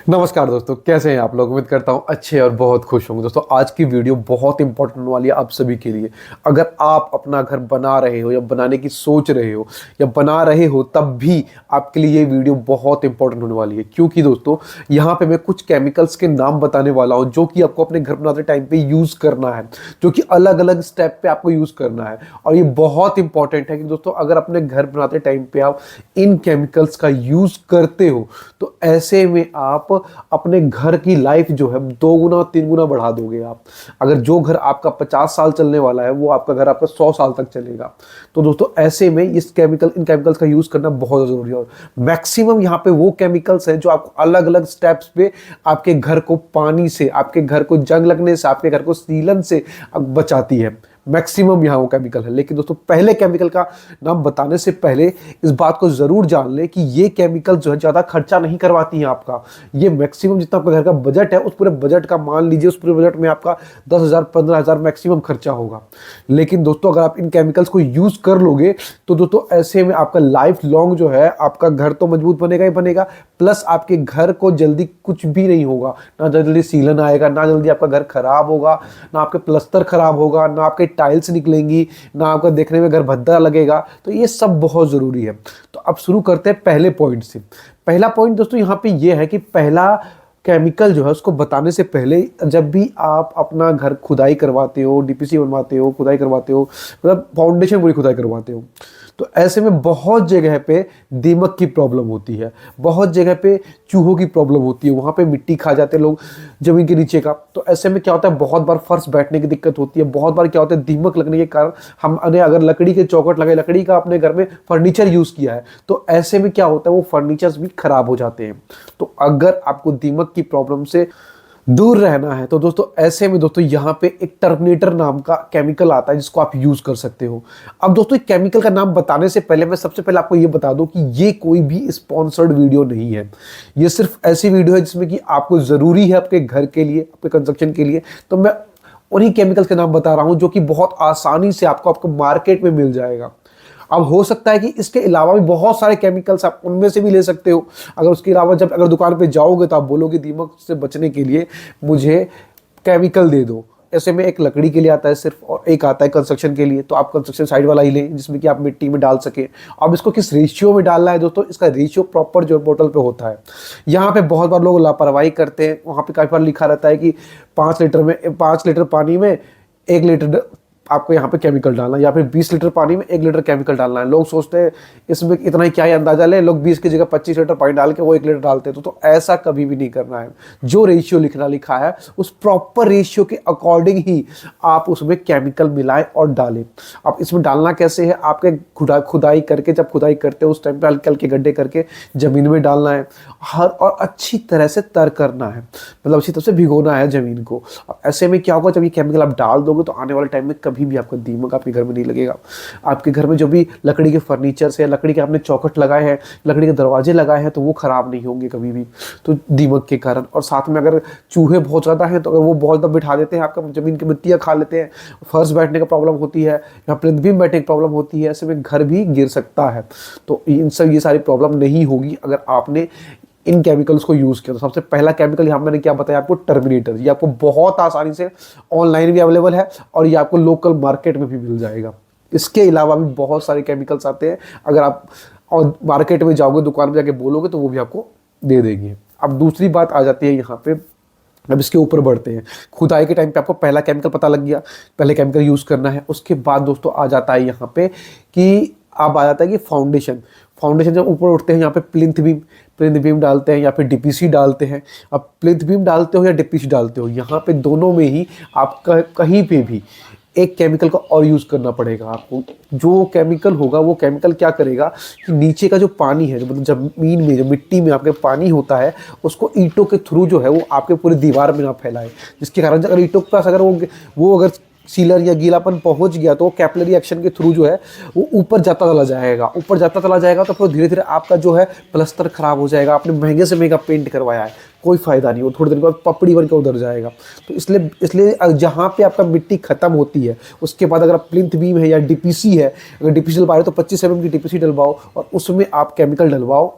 नमस्कार दोस्तों, कैसे हैं आप लोग। उम्मीद करता हूं अच्छे और बहुत खुश होंगे। दोस्तों आज की वीडियो बहुत इंपॉर्टेंट होने वाली है आप सभी के लिए। अगर आप अपना घर बना रहे हो या बनाने की सोच रहे हो या बना रहे हो, तब भी आपके लिए ये वीडियो बहुत इंपॉर्टेंट होने वाली है। क्योंकि दोस्तों यहाँ पे मैं कुछ केमिकल्स के नाम बताने वाला हूँ जो कि आपको अपने घर बनाते टाइम पे यूज करना है, जो कि अलग अलग स्टेप पे आपको यूज करना है। और ये बहुत इंपॉर्टेंट है कि दोस्तों अगर अपने घर बनाते टाइम पे आप इन केमिकल्स का यूज करते हो तो ऐसे में आप अपने घर की लाइफ जो है 2 गुना 3 गुना बढ़ा दोगे आप। अगर जो घर आपका 50 साल चलने वाला है वो आपका घर आपका 100 साल तक चलेगा। तो दोस्तों ऐसे में इन केमिकल्स का यूज करना बहुत जरूरी है। और मैक्सिमम यहाँ पे वो केमिकल्स हैं जो आपको अलग अलग स्टेप्स पे आपके घर को पानी से, आपके घर को जंग लगने से, आपके घर को सीलन से बचाती है। मैक्सिमम यहाँ वो केमिकल है। लेकिन दोस्तों पहले केमिकल का नाम बताने से पहले इस बात को जरूर जान ले कि ये केमिकल जो है ज्यादा खर्चा नहीं करवाती हैं आपका। ये मैक्सिमम जितना आपका घर का बजट है उस पूरे बजट का मान लीजिए, उस पूरे बजट में आपका 10,000 15,000 मैक्सिमम खर्चा होगा। लेकिन दोस्तों अगर आप इन केमिकल्स को यूज कर लोगे तो दोस्तों ऐसे में आपका लाइफ लॉन्ग जो है आपका घर तो मजबूत बनेगा ही बनेगा, प्लस आपके घर को जल्दी कुछ भी नहीं होगा। ना जल्दी सीलन आएगा, ना जल्दी आपका घर खराब होगा, ना आपके प्लस्तर खराब होगा, ना आपके टाइल्स निकलेंगी, ना आपका देखने में घर भद्दा लगेगा। तो ये सब बहुत जरूरी है। तो अब शुरू करते हैं पहले पॉइंट से। पहला पॉइंट दोस्तों यहाँ पे ये है कि पहला केमिकल जो है उसको बताने से पहले, जब भी आप अपना घर खुदाई करवाते हो, डीपीसी बनवाते हो, खुदाई करवाते हो, मतलब फाउंडेशन पूरी खुदाई करवाते हो, तो ऐसे में बहुत जगह पे दीमक की प्रॉब्लम होती है, बहुत जगह पे चूहों की प्रॉब्लम होती है, वहाँ पे मिट्टी खा जाते हैं लोग जमीन के नीचे का। तो ऐसे में क्या होता है, बहुत बार फर्श बैठने की दिक्कत होती है, बहुत बार क्या होता है दीमक लगने के कारण हमने अगर लकड़ी के चौखट लगाए, लकड़ी का अपने घर में फर्नीचर यूज किया है, तो ऐसे में क्या होता है वो फर्नीचर्स भी खराब हो जाते हैं। तो अगर आपको दीमक की प्रॉब्लम से दूर रहना है तो दोस्तों ऐसे में दोस्तों यहाँ पे एक टर्मिनेटर नाम का केमिकल आता है जिसको आप यूज कर सकते हो। अब दोस्तों एक केमिकल का नाम बताने से पहले मैं सबसे पहले आपको ये बता दूं कि ये कोई भी स्पॉन्सर्ड वीडियो नहीं है। ये सिर्फ ऐसी वीडियो है जिसमें कि आपको जरूरी है आपके घर के लिए, आपके कंस्ट्रक्शन के लिए। तो मैं उन्हीं केमिकल्स के नाम बता रहा हूं जो कि बहुत आसानी से आपको मार्केट में मिल जाएगा। अब हो सकता है कि इसके अलावा भी बहुत सारे केमिकल्स आप उनमें से भी ले सकते हो। अगर उसके अलावा जब अगर दुकान पे जाओगे तो आप बोलोगे दीमक से बचने के लिए मुझे केमिकल दे दो। ऐसे में एक लकड़ी के लिए आता है सिर्फ, और एक आता है कंस्ट्रक्शन के लिए। तो आप कंस्ट्रक्शन साइड वाला ही लें जिसमें कि आप मिट्टी में डाल सके। अब इसको किस रेशियो में डालना है दोस्तों, इसका रेशियो प्रॉपर जो बोतल पे होता है। यहाँ पे बहुत बार लोग लापरवाही करते हैं। वहाँ पे काफी बार लिखा रहता है कि 5 लीटर पानी में 1 लीटर आपको यहाँ पे केमिकल डालना है, या फिर 20 लीटर पानी में 1 लीटर केमिकल डालना है। लोग सोचते हैं इसमें इतना ही क्या ही अंदाजा ले, लोग 20 की जगह 25 लीटर पानी डाल के वो 1 लीटर डालते हैं। तो ऐसा कभी भी नहीं करना है। जो रेशियो लिखा है उस प्रॉपर रेशियो के अकॉर्डिंग ही आप उसमें केमिकल मिलाएं और डालें। अब इसमें डालना कैसे है, आपके खुदाई करके, जब खुदाई करते हो उस टाइम पे हल्के हल्के गड्ढे करके जमीन में डालना है और अच्छी तरह से तर करना है, मतलब अच्छी तरह से भिगोना है जमीन को। अब ऐसे में क्या होगा, जब ये केमिकल आप डाल दोगे तो आने वाले टाइम में कभी भी आपका दीमक आपके घर में नहीं लगेगा। आपके घर में जो भी लकड़ी के फर्नीचर से, लकड़ी के आपने चौखट लगाए हैं, लकड़ी के दरवाजे लगाए हैं, तो वो खराब नहीं होंगे कभी भी, तो दीमक के कारण। और साथ में अगर चूहे बहुत ज्यादा हैं तो अगर वो बहुत ज्यादा बिठा देते हैं, आपका जमीन की मिट्टियां खा लेते हैं, फर्श बैठने का प्रॉब्लम होती है या प्लिंथ बीम बैठने की प्रॉब्लम होती है, ऐसे में घर भी गिर सकता है। तो ये सारी प्रॉब्लम नहीं होगी अगर आपने इन केमिकल्स को यूज किया। तो सबसे पहला केमिकल यहाँ मैंने क्या बताया आपको, टर्मिनेटर। ये आपको बहुत आसानी से ऑनलाइन भी अवेलेबल है और ये आपको लोकल मार्केट में भी मिल जाएगा। इसके अलावा भी बहुत सारे केमिकल्स आते हैं, अगर आप और मार्केट में जाओगे, दुकान में जाके बोलोगे तो वो भी आपको दे देंगे। अब दूसरी बात आ जाती है यहाँ पे, अब इसके ऊपर बढ़ते हैं। खुदाई के टाइम पे आपको पहला केमिकल पता लग गया, पहले केमिकल यूज करना है। उसके बाद दोस्तों आ जाता है यहाँ पे कि अब आ जाता है कि फाउंडेशन जब ऊपर उठते हैं, यहाँ पे प्लिंथ बीम डालते हैं या फिर डीपीसी डालते हैं। अब प्लिंथ बीम डालते हो या डीपीसी डालते हो, यहाँ पे दोनों में ही आप कहीं पे भी एक केमिकल का और यूज करना पड़ेगा आपको। जो केमिकल होगा वो केमिकल क्या करेगा कि नीचे का जो पानी है, जो मतलब जमीन में, जो मिट्टी में आपके पानी होता है, उसको ईंटों के थ्रू जो है वो आपके पूरी दीवार में ना फैलाए। जिसके कारण अगर ईंटों के पास अगर वो अगर सीलर या गीलापन पहुंच गया तो कैपिलरी एक्शन के थ्रू जो है वो ऊपर जाता चला जाएगा। तो फिर धीरे धीरे आपका जो है प्लस्तर खराब हो जाएगा। आपने महंगे से महंगा पेंट करवाया है, कोई फायदा नहीं, वो थोड़ी देर बाद पपड़ी बन के उधर जाएगा। तो इसलिए जहाँ पे आपका मिट्टी खत्म होती है उसके बाद अगर आप प्लिंथ बीम है या डीपीसी है, अगर डीपीसी डलवा रहे हो तो 25 mm की डीपीसी डलवाओ और उसमें आप केमिकल डलवाओ।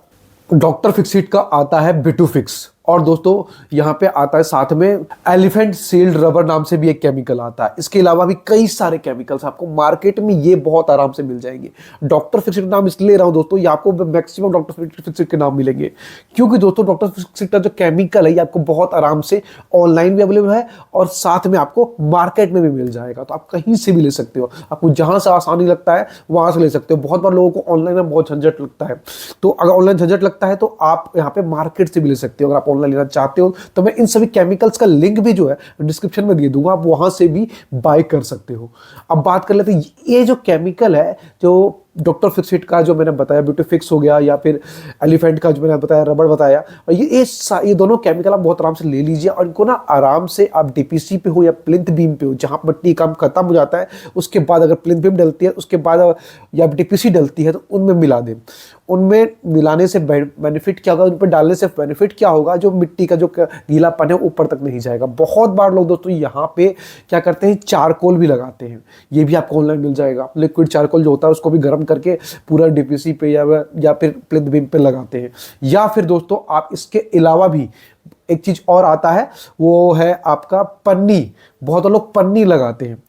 डॉक्टर फिक्सिट का आता है बिटूफिक्स। और दोस्तों यहाँ पे आता है साथ में एलिफेंट सील्ड रबर नाम से भी एक केमिकल आता है। इसके अलावा भी कई सारे केमिकल्स आपको मार्केट में ये बहुत आराम से मिल जाएंगे। डॉक्टर फिक्सिट नाम इसलिए ले रहा हूँ दोस्तों, ये आपको मैक्सिमम डॉक्टर फिक्सिट के नाम मिलेंगे, क्योंकि दोस्तों डॉक्टर फिक्सिट का जो केमिकल है ये आपको बहुत आराम से ऑनलाइन भी अवेलेबल है और साथ में आपको मार्केट में भी मिल जाएगा। तो आप कहीं से भी ले सकते हो, आपको जहां से आसानी लगता है वहां से ले सकते हो। बहुत बार लोगों को ऑनलाइन में बहुत झंझट लगता है, तो अगर ऑनलाइन झंझट लगता है तो आप यहाँ पे मार्केट से भी ले सकते हो। अगर आप ऑनलाइन लेना चाहते हो तो मैं इन सभी केमिकल्स का लिंक भी जो है डिस्क्रिप्शन में दे दूंगा, आप वहां से भी बाय कर सकते हो। अब बात कर लेते हैं, ये जो केमिकल है जो डॉक्टर फिक्सिट का जो मैंने बताया, ब्यूटी फिक्स हो गया, या फिर एलिफेंट का जो मैंने बताया, रबड़ बताया, और ये दोनों केमिकल आप बहुत आराम से ले लीजिए और इनको ना आराम से आप डीपीसी पे हो या प्लिंथ बीम पे हो, जहां मिट्टी काम खत्म हो जाता है उसके बाद अगर प्लिंथ बीम डलती है उसके बाद या डीपीसी डलती है तो उनमें मिला दें। उनमें मिलाने से बेनिफिट क्या होगा, उन पर डालने से बेनिफिट क्या होगा, जो मिट्टी का जो गीलापन है ऊपर तक नहीं जाएगा। बहुत बार लोग दोस्तों यहाँ पे क्या करते हैं, चारकोल भी लगाते हैं, ये भी आपको ऑनलाइन मिल जाएगा। लिक्विड चारकोल जो होता है उसको भी गर्म करके पूरा डीपीसी पे या फिर प्लिंथ बीम पे लगाते हैं। या फिर दोस्तों आप इसके अलावा भी एक चीज और आता है, वो है आपका पन्नी। बहुत लोग पन्नी लगाते हैं,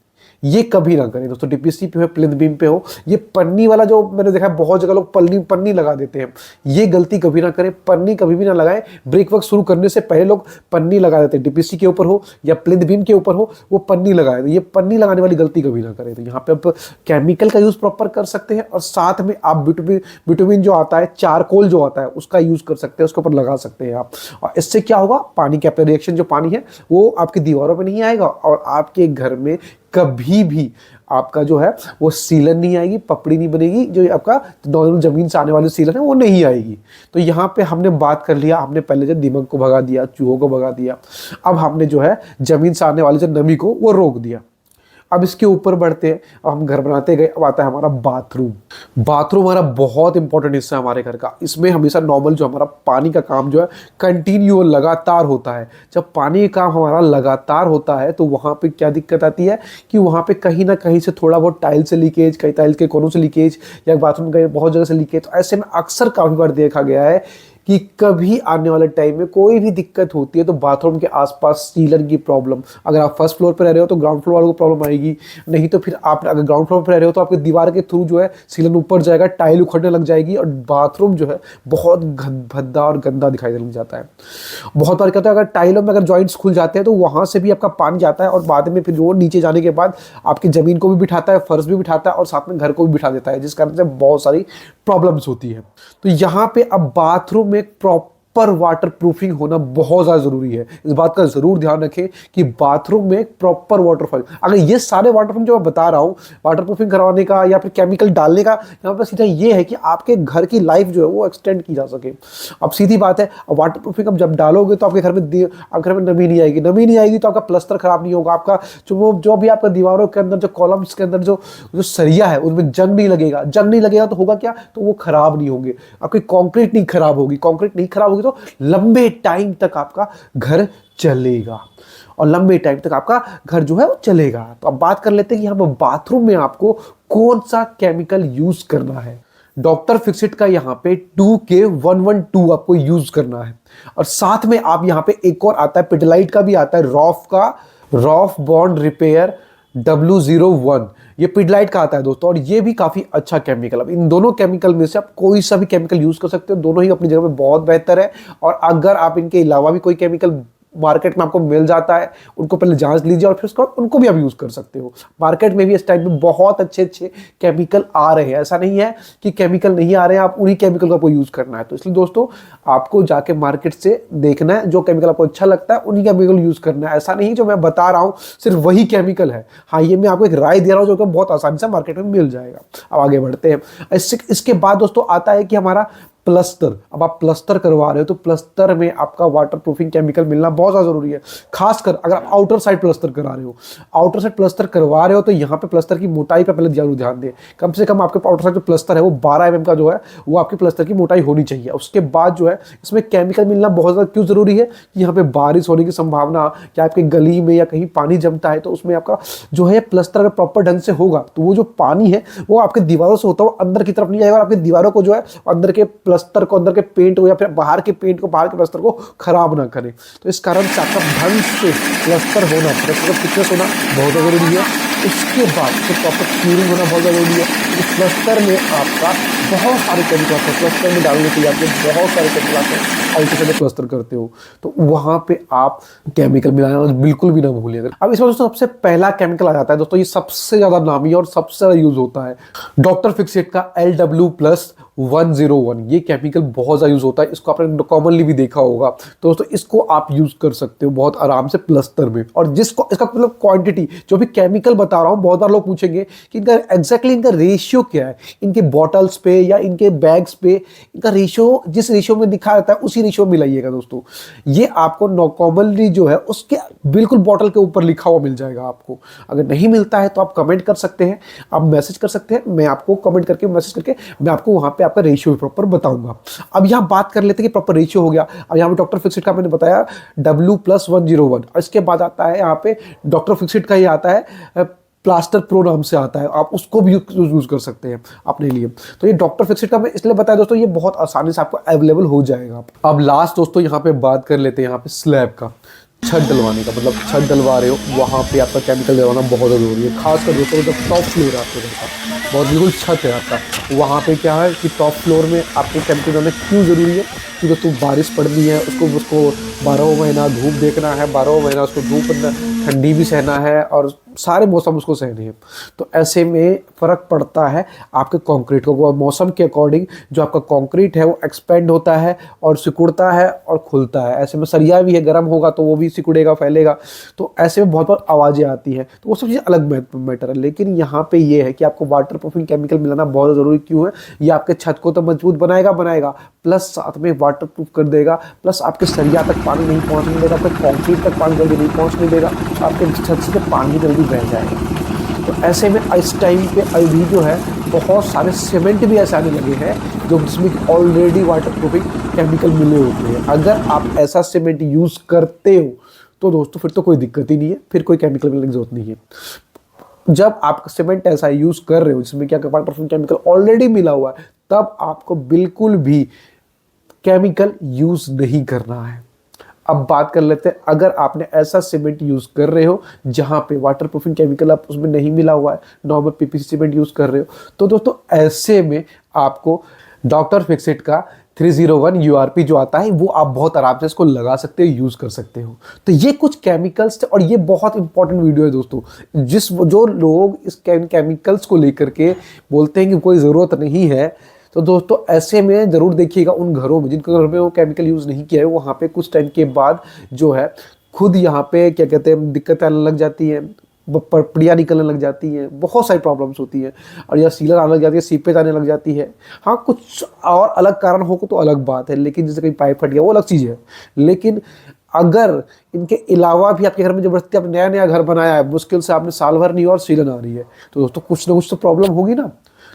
ये कभी ना करें दोस्तों। डीपीसी पे हो, प्लिंथ बीम पे हो, ये पन्नी वाला जो मैंने देखा है बहुत जगह लोग पन्नी लगा देते हैं, ये गलती कभी ना करें। पन्नी कभी भी ना लगाएं। ब्रेक वर्क शुरू करने से पहले लोग पन्नी लगा देते हैं, डीपीसी के ऊपर हो या प्लिंथ बीम के ऊपर हो वो पन्नी लगाए, तो ये पन्नी लगाने वाली गलती कभी ना करें। तो यहाँ पे आप केमिकल का यूज प्रॉपर कर सकते हैं और साथ में आप विटामिन जो आता है, चारकोल जो आता है, उसका यूज कर सकते हैं, उसके ऊपर लगा सकते हैं आप। और इससे क्या होगा, पानी का रिएक्शन जो पानी है वो आपकी दीवारों पर नहीं आएगा और आपके घर में कभी भी आपका जो है वो सीलन नहीं आएगी, पपड़ी नहीं बनेगी, जो आपका नॉर्मल जमीन से आने वाली सीलन है वो नहीं आएगी। तो यहाँ पे हमने बात कर लिया, हमने पहले जो दीमक को भगा दिया, चूहों को भगा दिया, अब हमने जो है जमीन से आने वाली जो नमी को वो रोक दिया। अब इसके ऊपर बढ़ते हैं, अब हम घर बनाते गए, अब आता है हमारा बाथरूम। बाथरूम हमारा बहुत इंपॉर्टेंट हिस्सा है हमारे घर का। इसमें हमेशा नॉर्मल जो हमारा पानी का काम जो है कंटिन्यू लगातार होता है। जब पानी का काम हमारा लगातार होता है तो वहाँ पे क्या दिक्कत आती है कि वहाँ पे कहीं ना कहीं से थोड़ा बहुत टाइल से लीकेज, कई टाइल के कोनों से लीकेज या बाथरूम के बहुत जगह से लीकेज। तो ऐसे में अक्सर काफ़ी बार देखा गया है कि कभी आने वाले टाइम में कोई भी दिक्कत होती है तो बाथरूम के आसपास सीलन की प्रॉब्लम, अगर आप फर्स्ट फ्लोर पर रह रहे हो तो ग्राउंड फ्लोर वालों को प्रॉब्लम आएगी, नहीं तो फिर आप अगर ग्राउंड फ्लोर पर रह रहे हो तो आपके दीवार के थ्रू जो है सीलन ऊपर जाएगा, टाइल उखड़ने लग जाएगी और बाथरूम जो है बहुत भद्दा और गंदा दिखाई देने लग जाता है। बहुत बार क्या होता है, अगर टाइलों में अगर जॉइंट्स खुल जाते हैं तो वहाँ से भी आपका पानी जाता है और बाद में फिर वो नीचे जाने के बाद आपकी ज़मीन को भी बिठाता है, फर्श भी बिठाता है और साथ में घर को भी बिठा देता है, जिस कारण से बहुत सारी प्रॉब्लम्स होती है। तो यहाँ पे अब बाथरूम में प्रॉपर वाटर प्रूफिंग होना बहुत ज़्यादा ज़रूरी है। इस बात का ज़रूर ध्यान रखें कि बाथरूम में प्रॉपर वाटर प्रूफिंग, अगर ये सारे वाटर प्रूफिंग जो मैं बता रहा हूँ, वाटर प्रूफिंग करवाने का या फिर केमिकल डालने का, यहाँ पर सीधा ये है कि आपके घर की लाइफ जो है वो एक्सटेंड की जा सके। अब सीधी बात है, वाटर प्रूफिंग अब जब डालोगे तो आपके घर में नमी नहीं आएगी, नमी नहीं आएगी तो आपका प्लस्तर खराब नहीं होगा, आपका जो भी आपका दीवारों के अंदर जो कॉलम्स के अंदर जो सरिया है उसमें जंग नहीं लगेगा। जंग नहीं लगेगा तो होगा क्या, तो वो खराब नहीं होंगे, आपकी कंक्रीट नहीं खराब होगी। कंक्रीट नहीं खराब होगी तो लंबे टाइम तक आपका घर चलेगा और लंबे टाइम तक आपका घर जो है वो चलेगा। तो अब बात कर लेते हैं कि हम बाथरूम में आपको कौन सा केमिकल यूज करना है। डॉक्टर फिक्सिट का यहाँ पे 2K112 आपको यूज करना है और साथ में आप यहाँ पे एक और आता है, पिडलाइट का भी आता है, रॉफ बॉन्ड रिपेयर W01, ये पिडलाइट का आता है दोस्तों और ये भी काफ़ी अच्छा केमिकल। अब इन दोनों केमिकल में से आप कोई सा भी केमिकल यूज़ कर सकते हो, दोनों ही अपनी जगह पे बहुत बेहतर है। और अगर आप इनके अलावा भी कोई केमिकल मार्केट में आपको मिल जाता है, उनको पहले जांच लीजिए और फिर उसके बाद उनको भी आप यूज़ कर सकते हो। मार्केट में भी इस टाइप में बहुत अच्छे केमिकल आ रहे हैं, ऐसा नहीं है कि केमिकल नहीं आ रहे हैं, आप उन्हीं केमिकल का आपको यूज़ करना है। तो इसलिए दोस्तों आपको जाके मार्केट से देखना है, जो केमिकल आपको अच्छा लगता है उन्हीं केमिकल यूज़ करना है। ऐसा नहीं जो मैं बता रहा हूँ सिर्फ वही केमिकल है। हाँ, ये मैं आपको एक राय दे रहा हूँ जो कि बहुत आसानी से मार्केट में मिल जाएगा। अब आगे बढ़ते हैं। इसके बाद दोस्तों आता है कि हमारा प्लस्तर। अब आप प्लस्तर करवा रहे हो तो प्लस्तर में आपका वाटर प्रूफिंग केमिकल मिलना बहुत ज़्यादा ज़रूरी है, खासकर अगर आप आउटर साइड प्लस्तर करा रहे हो। आउटर साइड प्लस्तर करवा रहे हो तो यहाँ पे प्लस्तर की मोटाई पर पहले जरूर ध्यान दें। कम से कम आपके आउटर साइड जो प्लस्तर है वो 12 mm का जो है वो आपकी प्लस्तर की मोटाई होनी चाहिए। उसके बाद जो है इसमें केमिकल मिलना बहुत ज़्यादा क्यों ज़रूरी है कि यहाँ पे बारिश होने की संभावना, कि आपके गली में या कहीं पानी जमता है तो उसमें आपका जो है प्लस्तर अगर प्रॉपर ढंग से होगा तो वो जो पानी है वो आपके दीवारों से होता हुआ अंदर की तरफ नहीं जाएगा और आपकी दीवारों को जो है अंदर के प्लास्टर को, अंदर के पेंट को या फिर बाहर के पेंट को, बाहर के प्लास्टर को खराब ना करें। तो इस कारण से आपका ढंग से प्लास्टर होना, प्लास्टर का थिकनेस होना बहुत ज़रूरी है। उसके बाद फिर प्रॉपर क्यूरिंग होना बहुत ज़रूरी है। इस प्लास्टर में आपका बहुत सारे केमिकल आते हैं, प्लास्टर में डालने के लिए आपके बहुत सारे केमिकल आते हैं। अल्ट्रासोनिक प्लास्टर करते हो तो वहाँ पे आप केमिकल मिलाना बिल्कुल भी ना भूलिएगा। अब इसमें दोस्तों सबसे पहला केमिकल आ जाता है दोस्तों, ये सबसे ज़्यादा नामी और सबसे ज़्यादा यूज होता है डॉक्टर फिक्सेट का LW+101। ये केमिकल बहुत ज़्यादा यूज होता है, इसको आपने कॉमनली भी देखा होगा। तो दोस्तों इसको आप यूज कर सकते हो बहुत आराम से प्लास्टर में। और जिसको इसका मतलब क्वांटिटी, जो भी केमिकल बता रहा हूँ, बहुत बार लोग पूछेंगे कि इनका एग्जैक्टली इनका रेशियो क्या है, इनके बॉटल्स पे या इनके बैग्स पे इनका रेशियो, जिस रेशियो में दिखा जाता है उसी रेशियो में मिलाइएगा दोस्तों। ये आपको कॉमनली जो है उसके बिल्कुल बॉटल के ऊपर लिखा हुआ मिल जाएगा आपको। अगर नहीं मिलता है तो आप कमेंट कर सकते हैं, आप मैसेज कर सकते हैं, मैं आपको कमेंट करके, मैसेज करके मैं आपको वहां पे आपका रेशियो प्रॉपर बताऊंगा। अब यहाँ बात कर लेते हैं कि प्रॉपर रेशियो हो गया। अब यहाँ पे डॉक्टर फिक्सेट का मैंने बताया W+101, और इसके बाद आता है यहाँ पे डॉक्टर फिक्सेट का ही आता है प्लास्टर प्रो नाम से आता है, आप उसको भी यूज कर सकते हैं अपने लिए। तो ये डॉक्टर फिक्सेट का मैं इसलिए बताया दोस्तों, ये बहुत आसानी से आपको अवेलेबल हो जाएगा। अब लास्ट दोस्तों यहाँ पे बात कर लेते हैं यहाँ पे स्लैब का, छत डलवाने का। मतलब छत डलवा रहे हो वहाँ पे आपका केमिकल डलवाना बहुत ज़रूरी है, खासकर दोस्तों जब टॉप फ्लोर है आपके घर का, बहुत बिल्कुल छत है आपका, वहाँ पे क्या है कि टॉप फ्लोर में आपको केमिकल डालना क्यों ज़रूरी है कि दोस्तों बारिश पड़नी है, उसको 12 महीना धूप देखना है, 12 महीना उसको धूप, ठंडी भी सहना है और सारे मौसम उसको सहने हैं। तो ऐसे में फ़र्क पड़ता है आपके कंक्रीट को, मौसम के अकॉर्डिंग जो आपका कंक्रीट है वो एक्सपेंड होता है और सिकुड़ता है और खुलता है। ऐसे में सरिया भी है, गर्म होगा तो वो भी सिकुड़ेगा, फैलेगा। तो ऐसे में बहुत बहुत आवाज़ें आती हैं, तो वो सब चीज़ अलग मैटर है। लेकिन यहाँ पे ये है कि आपको वाटर प्रूफिंग केमिकल मिलाना बहुत ज़रूरी क्यों है, ये आपके छत को तो मजबूत बनाएगा प्लस साथ में वाटर प्रूफ कर देगा, प्लस आपके सरिया तक पानी नहीं पहुँचने देगा, आपके कंक्रीट तक पानी जल्दी नहीं पहुँचने देगा, आपके छत से पानी जल्दी बह जाएगा। तो ऐसे में इस टाइम पे अभी जो है बहुत सारे सीमेंट भी ऐसे आने लगे हैं जो जिसमें ऑलरेडी वाटर प्रूफिंग केमिकल मिले होते हैं। अगर आप ऐसा सीमेंट यूज़ करते हो तो दोस्तों फिर तो कोई दिक्कत ही नहीं है, फिर कोई केमिकल मिलाने की जरूरत नहीं है। जब आप सीमेंट ऐसा यूज़ कर रहे हो जिसमें क्या वाटर प्रूफिंग केमिकल ऑलरेडी मिला हुआ है, तब आपको बिल्कुल भी केमिकल यूज़ नहीं करना है। अब बात कर लेते हैं, अगर आपने ऐसा सीमेंट यूज़ कर रहे हो जहाँ पे वाटर प्रूफिंग केमिकल आप उसमें नहीं मिला हुआ है, नॉर्मल पीपीसी सीमेंट यूज़ कर रहे हो, तो दोस्तों ऐसे में आपको डॉक्टर फिक्सेट का 301 URP जो आता है वो आप बहुत आराम से इसको लगा सकते हो, यूज़ कर सकते हो। तो ये कुछ केमिकल्स थे और ये बहुत इंपॉर्टेंट वीडियो है दोस्तों। जो लोग इस केमिकल्स को लेकर के बोलते हैं कि कोई ज़रूरत नहीं है, तो दोस्तों ऐसे में ज़रूर देखिएगा उन घरों में जिनके घर में वो केमिकल यूज़ नहीं किया है, वहाँ पे कुछ टाइम के बाद जो है खुद यहाँ पे क्या कहते हैं दिक्कतें आने लग जाती हैं, पपड़ियाँ निकलने लग जाती हैं, बहुत सारी प्रॉब्लम्स होती हैं, और या सीलर आने लग जाती है, सीपेज आने लग जाती है। हाँ कुछ और अलग कारण हो तो अलग बात है, लेकिन जैसे कहीं पाइप फट गया वो अलग चीज़ है। लेकिन अगर इनके अलावा भी आपके घर में जबरदस्ती आपने नया नया घर बनाया है, मुश्किल से आपने साल भर नहीं और सीलन आ रही है, तो दोस्तों कुछ ना कुछ तो प्रॉब्लम होगी ना।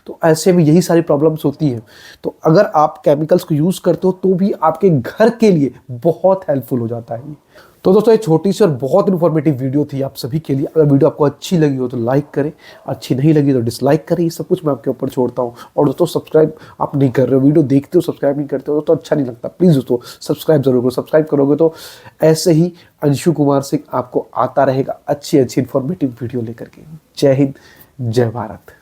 तो ऐसे में यही सारी प्रॉब्लम्स होती हैं। तो अगर आप केमिकल्स को यूज़ करते हो तो भी आपके घर के लिए बहुत हेल्पफुल हो जाता है। तो दोस्तों ये छोटी सी और बहुत इन्फॉर्मेटिव वीडियो थी आप सभी के लिए। अगर वीडियो आपको अच्छी लगी हो तो लाइक करें, अच्छी नहीं लगी तो डिसलाइक करें, ये सब कुछ मैं आपके ऊपर छोड़ता हूँ। और दोस्तों सब्सक्राइब आप नहीं कर रहे हो, वीडियो देखते हो सब्सक्राइब नहीं करते हो तो अच्छा नहीं लगता। प्लीज़ दोस्तों सब्सक्राइब जरूर करो, सब्सक्राइब करोगे तो ऐसे ही अंशु कुमार सिंह आपको आता रहेगा अच्छी अच्छी इन्फॉर्मेटिव वीडियो लेकर के। जय हिंद, जय भारत।